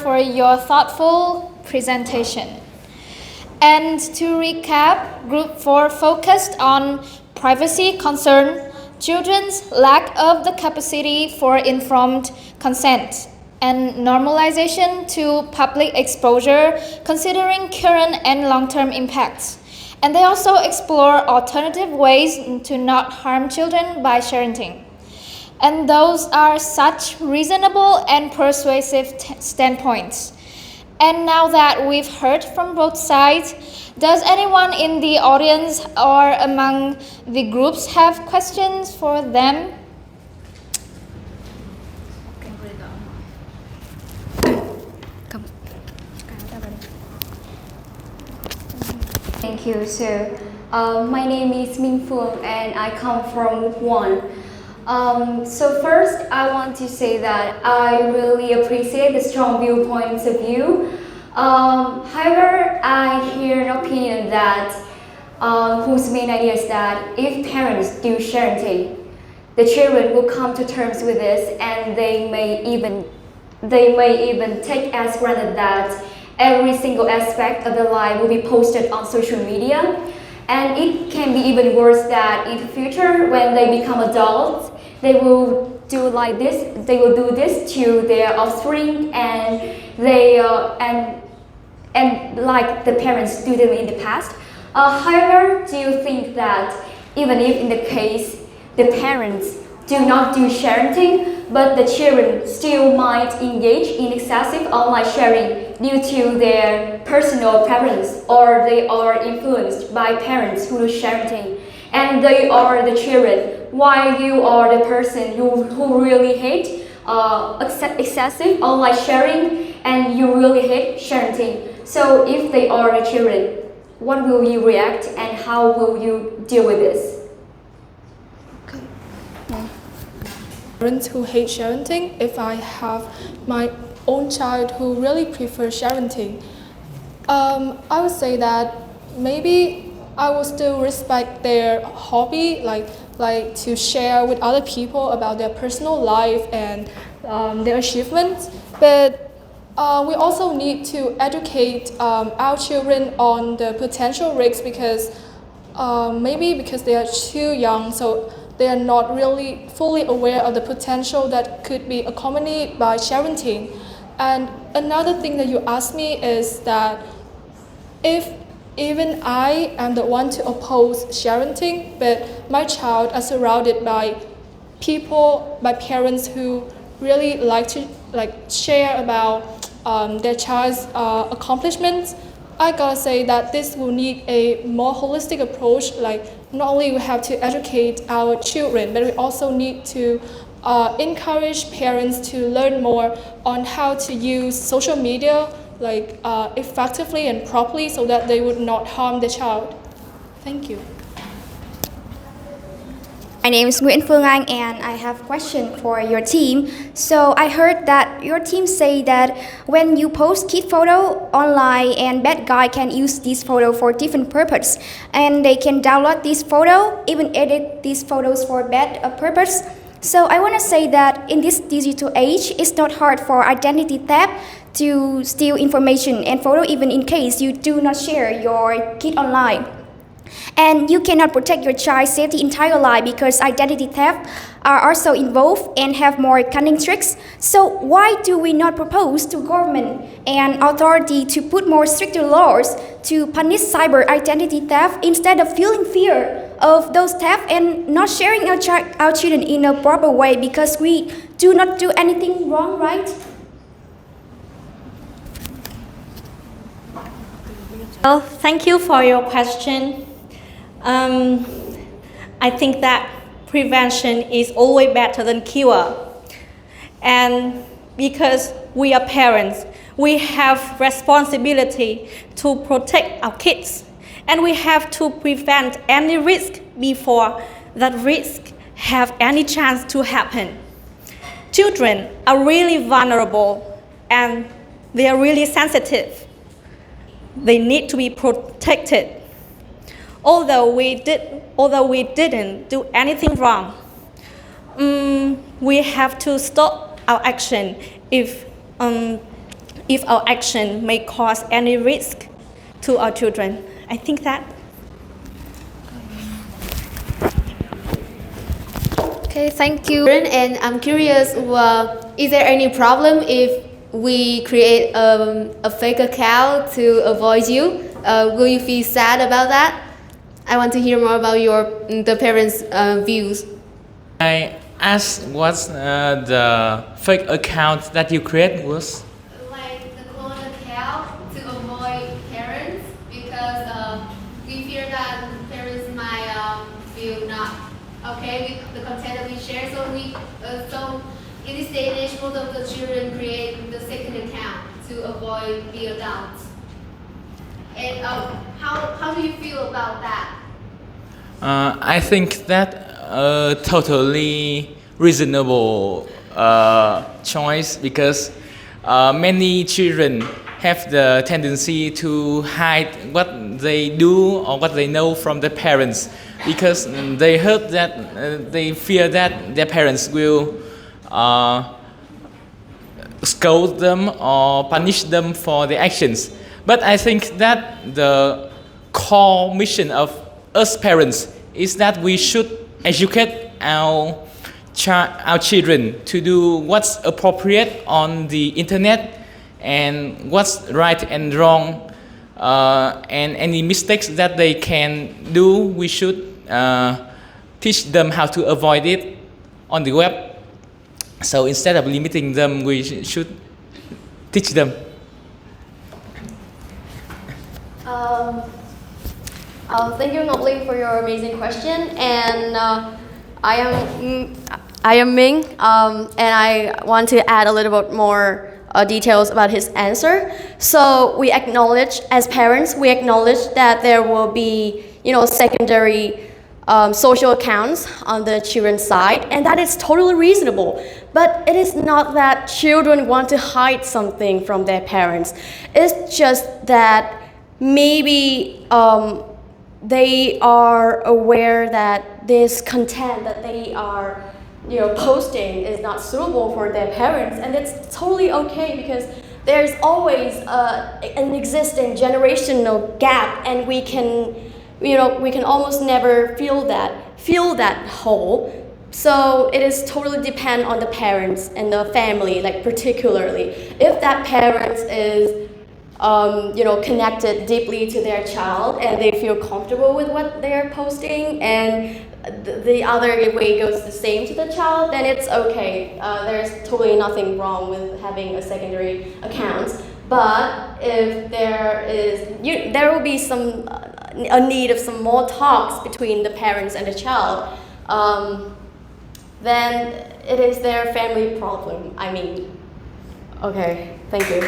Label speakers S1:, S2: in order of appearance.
S1: for your thoughtful presentation. And to recap, Group 4 focused on privacy concern, children's lack of the capacity for informed consent, and normalization to public exposure, considering current and long-term impacts. And they also explore alternative ways to not harm children by parenting. And those are such reasonable and persuasive standpoints. And now that we've heard from both sides, does anyone in the audience or among the groups have questions for them?
S2: Thank you, sir. My name is Minh Phương and I come from Group 1. So first, I want to say that I really appreciate the strong viewpoints of you. However, I hear an opinion that whose main idea is that if parents do parenting, the children will come to terms with this, and they may even take as granted that every single aspect of their life will be posted on social media. And it can be even worse that in the future, when they become adults, they will do like this. They will do this to their offspring, and they and like the parents do them in the past. However, do you think that even if in the case the parents do not do parenting, but the children still might engage in excessive online sharing due to their personal preference, or they are influenced by parents who do parenting, and they are the children, while you are the person who really hate excessive online sharing, and you really hate parenting. So if they are the children, what will you react and how will you deal with this?
S3: Parents who hate parenting, if I have my own child who really prefers parenting, I would say that maybe I will still respect their hobby, like to share with other people about their personal life and their achievements. But we also need to educate our children on the potential risks, because maybe because they are too young, so they are not really fully aware of the potential that could be accompanied by parenting. And another thing that you asked me is that if even I am the one to oppose parenting, but my child is surrounded by people, by parents who really like to share about their child's accomplishments, I gotta say that this will need a more holistic approach. Like, not only we have to educate our children, but we also need to encourage parents to learn more on how to use social media effectively and properly, so that they would not harm the child. Thank you.
S4: My name is Nguyễn Phương Anh and I have a question for your team. So I heard that your team say that when you post kid photo online, and bad guy can use this photo for different purpose, and they can download this photo, even edit these photos for bad purpose. So I want to say that in this digital age, it's not hard for identity theft to steal information and photo, even in case you do not share your kid online. And you cannot protect your child's safety entire life, because identity theft are also involved and have more cunning tricks. So why do we not propose to government and authority to put more stricter laws to punish cyber identity theft, instead of feeling fear of those theft and not sharing our children in a proper way, because we do not do anything wrong, right?
S5: Well, thank you for your question. I think that prevention is always better than cure. And because we are parents, we have responsibility to protect our kids. And we have to prevent any risk before that risk have any chance to happen. Children are really vulnerable and they are really sensitive. They need to be protected. Although we didn't do anything wrong, we have to stop our action if if our action may cause any risk to our children. I think that.
S6: Okay, thank you. And I'm curious, is there any problem if we create a fake account to avoid you? Will you feel sad about that? I want to hear more about the parents' views.
S7: I asked what's the fake account that you create was?
S6: Like the clone account to avoid parents because we fear that parents might feel not okay with the content that we share. So in this day and age, most of the children create the second account to avoid the adults. And how do you feel about that?
S7: I think that a totally reasonable choice because many children have the tendency to hide what they do or what they know from their parents because they heard that they fear that their parents will scold them or punish them for their actions. But I think that the core mission of us parents is that we should educate our children to do what's appropriate on the internet and what's right and wrong, and any mistakes that they can do, we should teach them how to avoid it on the web. So instead of limiting them, we should teach them.
S2: Thank you, Ngọc Linh, for your amazing question. And I am Ming, and I want to add a little bit more details about his answer. So we acknowledge, as parents, we acknowledge that there will be, secondary social accounts on the children's side, and that is totally reasonable. But it is not that children want to hide something from their parents. It's just that maybe they are aware that this content that they are posting is not suitable for their parents, and it's totally okay because there's always an existing generational gap, and we can almost never fill that hole. So it is totally depend on the parents and the family, like particularly if that parent is connected deeply to their child and they feel comfortable with what they're posting, and the other way goes the same to the child, then it's okay. There's totally nothing wrong with having a secondary account. But if there will be a need of some more talks between the parents and the child, then it is their family problem. Okay, thank you.